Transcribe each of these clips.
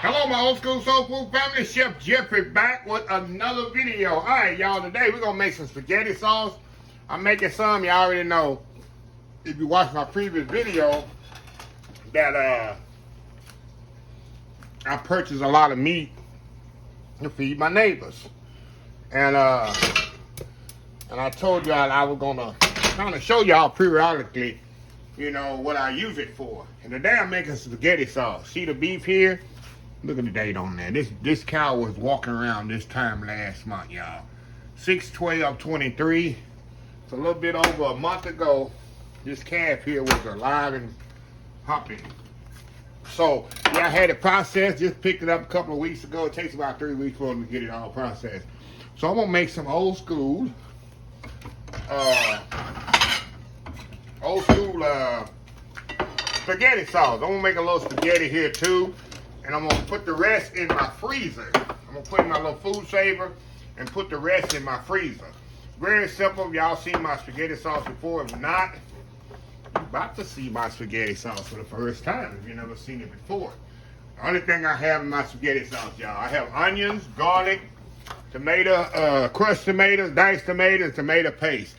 Hello, my old school soul food family. Chef Jeffrey back with another video. All right, y'all. Today we're gonna make some spaghetti sauce. I'm making some. You already know. If you watched my previous video, that I purchased a lot of meat to feed my neighbors, and I told y'all I was gonna kind of show y'all periodically, you know, what I use it for. And today I'm making spaghetti sauce. See the beef here? Look at the date on there. This cow was walking around this time last month, y'all. 6/12/23. It's a little bit over a month ago. This calf here was alive and hopping. So, yeah, I had it processed. Just picked it up a couple of weeks ago. It takes about 3 weeks for them to get it all processed. So I'm gonna make some old school spaghetti sauce. I'm gonna make a little spaghetti here too. And I'm gonna put the rest in my freezer. I'm gonna put in my little food saver and put the rest in my freezer. Very simple. Y'all seen my spaghetti sauce before. If not, you're about to see my spaghetti sauce for the first time if you've never seen it before. The only thing I have in my spaghetti sauce, y'all, I have onions, garlic, tomato, crushed tomatoes, diced tomatoes, tomato paste.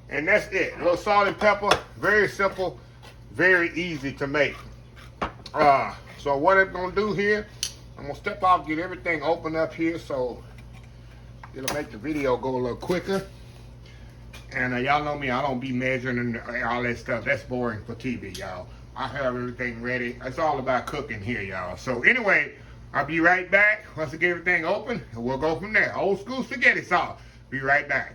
And that's it. A little salt and pepper. Very simple, very easy to make. So what I'm gonna do here, I'm gonna step off, get everything open up here so it'll make the video go a little quicker. And y'all know me, I don't be measuring and all that stuff. That's boring for TV, y'all. I have everything ready. It's all about cooking here, y'all. So anyway, I'll be right back once I get everything open, and we'll go from there. Old school spaghetti sauce. Be right back.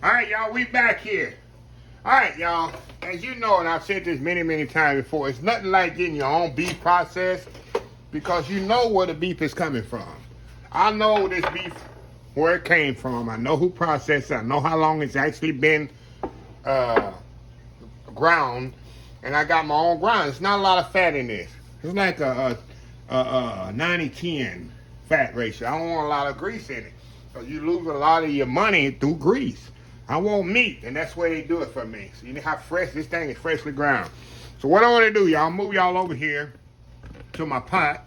All right, y'all, we back here. All right, y'all, as you know, and I've said this many, many times before, it's nothing like getting your own beef processed because you know where the beef is coming from. I know this beef, where it came from. I know who processed it. I know how long it's actually been ground, and I got my own ground. It's not a lot of fat in this. It's like a 90-10 fat ratio. I don't want a lot of grease in it. So you lose a lot of your money through grease. I want meat, and that's where they do it for me. So you know how fresh this thing is, freshly ground. So what I want to do, y'all, move y'all over here to my pot.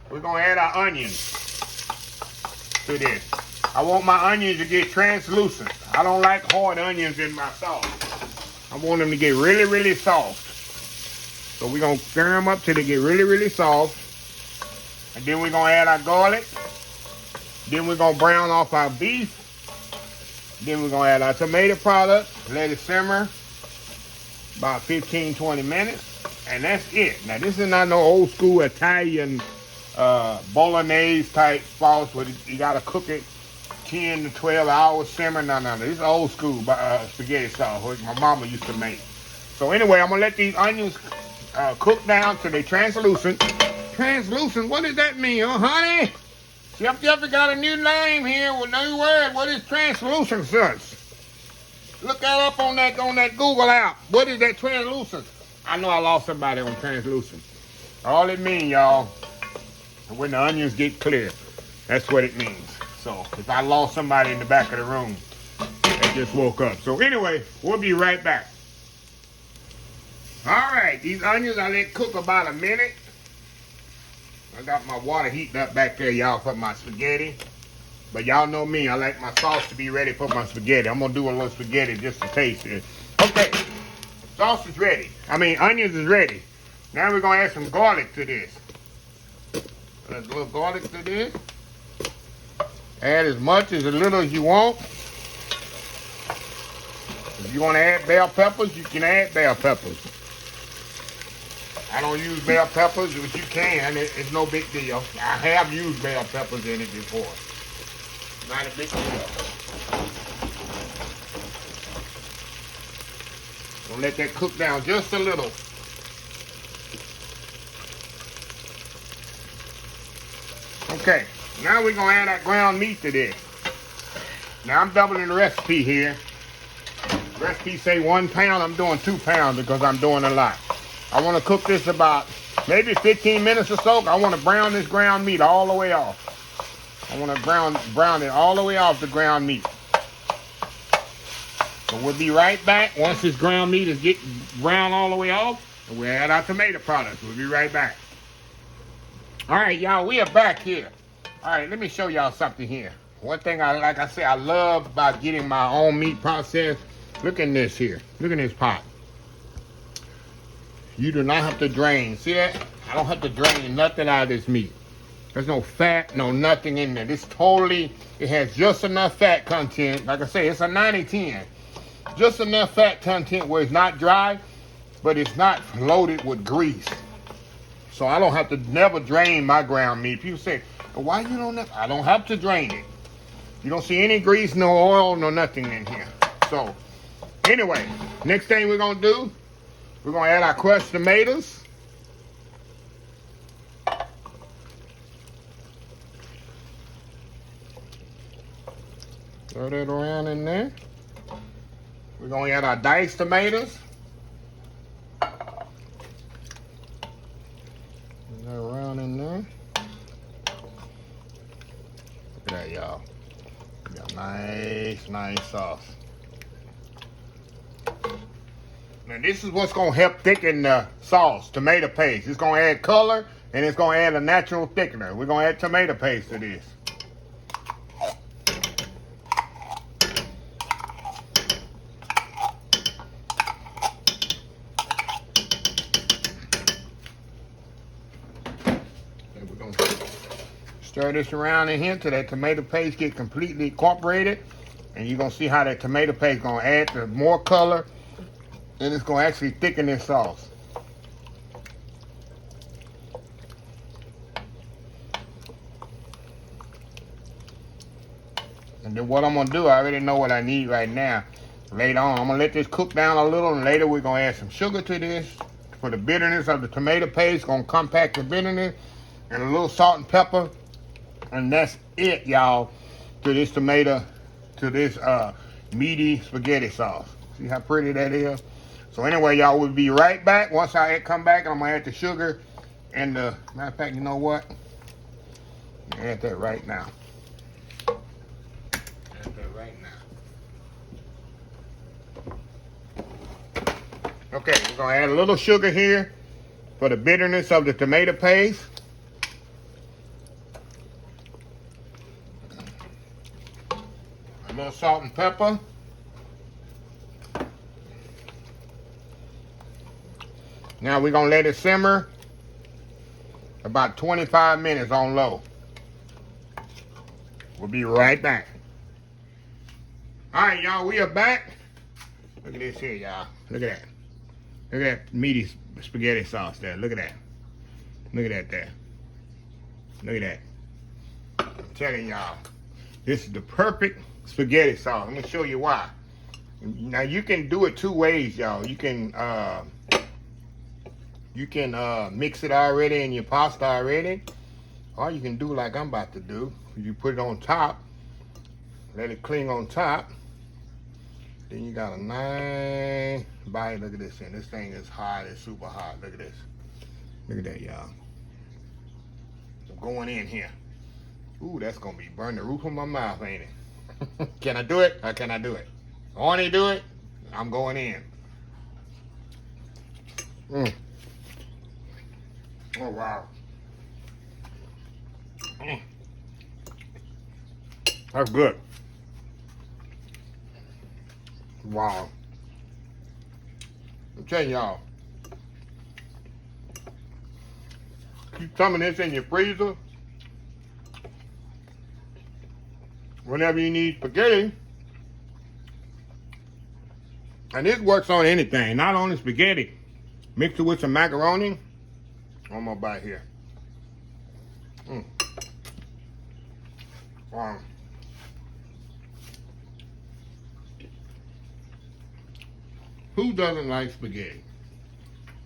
We're going to add our onions to this. I want my onions to get translucent. I don't like hard onions in my sauce. I want them to get really, really soft. So we're going to stir them up till they get really, really soft. And then we're going to add our garlic. Then we're going to brown off our beef. Then we're going to add our tomato product, let it simmer about 15-20 minutes, and that's it. Now, this is not no old school Italian bolognese type sauce where you got to cook it 10 to 12 hours simmer. No. This is old school spaghetti sauce, which my mama used to make. So anyway, I'm going to let these onions cook down till they translucent. Translucent, what does that mean, honey? Chef Jeffrey got a new name here with new word. What is translucent? Look that up on that Google app. What is that translucent? I know I lost somebody on translucent. All it means, y'all, when the onions get clear, that's what it means. So if I lost somebody in the back of the room, they just woke up. So anyway, we'll be right back. All right, these onions I let cook about a minute. I got my water heating up back there, y'all, for my spaghetti. But y'all know me, I like my sauce to be ready for my spaghetti. I'm gonna do a little spaghetti just to taste it. Okay, sauce is ready. Onions is ready. Now we're gonna add some garlic to this. Add a little garlic to this. Add as much as little as you want. If you wanna add bell peppers, you can add bell peppers. I don't use bell peppers, but you can. It's no big deal. I have used bell peppers in it before. Not a big deal. Gonna let that cook down just a little. Okay, now we're gonna add our ground meat to this. Now I'm doubling the recipe here. The recipe say 1 pound, I'm doing 2 pounds because I'm doing a lot. I want to cook this about maybe 15 minutes or so. I want to brown this ground meat all the way off. I want to brown it all the way off the ground meat. So we'll be right back once this ground meat is getting brown all the way off. And we'll add our tomato products. We'll be right back. All right, y'all, we are back here. All right, let me show y'all something here. One thing like I said, I love about getting my own meat processed. Look at this here. Look at this pot. You do not have to drain. See that? I don't have to drain nothing out of this meat. There's no fat, no nothing in there. This totally, it has just enough fat content. Like I say, it's a 90-10. Just enough fat content where it's not dry, but it's not loaded with grease. So I don't have to never drain my ground meat. People say, well, why you don't have, I don't have to drain it. You don't see any grease, no oil, no nothing in here. So anyway, next thing we're gonna do, we're gonna add our crushed tomatoes. Throw that around in there. We're gonna add our diced tomatoes. Throw that around in there. Look at that, y'all. Got nice sauce. Now this is what's gonna help thicken the sauce, tomato paste. It's gonna add color and it's gonna add a natural thickener. We're gonna add tomato paste to this. Stir this around in here till that tomato paste get completely incorporated. And you're going to see how that tomato paste is going to add to more color. And it's going to actually thicken this sauce. And then what I'm going to do, I already know what I need right now. Later on, I'm going to let this cook down a little. And later we're going to add some sugar to this. For the bitterness of the tomato paste, going to compact the bitterness. And a little salt and pepper. And that's it, y'all, to this tomato, to this meaty spaghetti sauce. See how pretty that is? So anyway, y'all, we'll be right back. Once I come back, I'm going to add the sugar and the, matter of fact, you know what? Add that right now. Add that right now. Okay, we're going to add a little sugar here for the bitterness of the tomato paste. A little salt and pepper. Now we're going to let it simmer about 25 minutes on low. We'll be right back. All right, y'all, we are back. Look at this here, y'all. Look at that. Look at that meaty spaghetti sauce there. Look at that. Look at that there. Look at that. I'm telling y'all, this is the perfect spaghetti sauce. I'm gonna show you why. Now you can do it two ways, y'all. You can mix it already in your pasta already, or you can do like I'm about to do. You put it on top, let it cling on top. Then you got a nice bite. Look at this thing. This thing is hot. It's super hot. Look at this. Look at that, y'all. I'm going in here. Ooh, that's gonna be burn the roof of my mouth, ain't it? Can I do it or can I do it? Only do it, I'm going in. Oh, wow. That's good. Wow. I'm telling y'all. Keep some of this in your freezer. Whenever you need spaghetti. And this works on anything, not only spaghetti. Mix it with some macaroni. One more bite here. Wow. Who doesn't like spaghetti?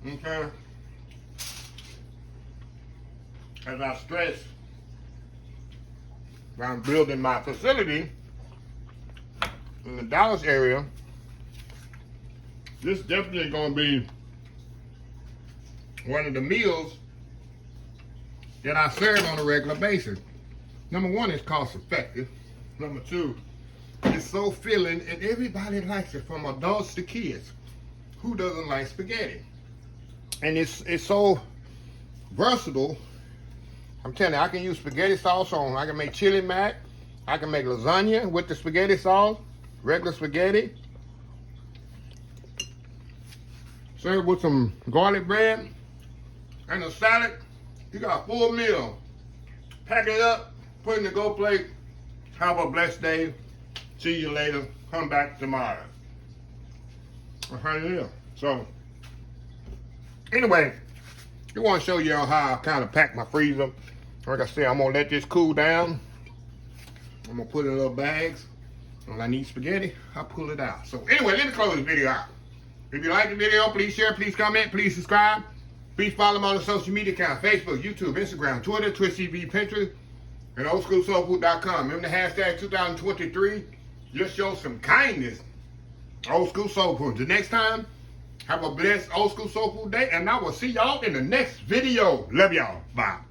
Okay. As I stress, I'm building my facility in the Dallas area. This is definitely going to be one of the meals that I serve on a regular basis. Number one, it's cost effective. Number two, it's so filling and everybody likes it, from adults to kids. Who doesn't like spaghetti? And it's so versatile. I'm telling you, I can use spaghetti sauce on. I can make chili mac. I can make lasagna with the spaghetti sauce, regular spaghetti. Serve with some garlic bread and a salad. You got a full meal. Pack it up, put it in the go plate. Have a blessed day. See you later. Come back tomorrow. That's how it is. So, anyway, I want to show you how I kind of pack my freezer. Like I said, I'm going to let this cool down. I'm going to put it in little bags. When I need spaghetti, I pull it out. So anyway, let me close this video out. If you like the video, please share, please comment, please subscribe. Please follow me on the social media account, Facebook, YouTube, Instagram, Twitter, Twitch TV, Pinterest, and oldschoolsoulfood.com. Remember the hashtag 2023. Just show some kindness. Old School Soul Food. Until next time, have a blessed Old School Soul Food day, and I will see y'all in the next video. Love y'all. Bye.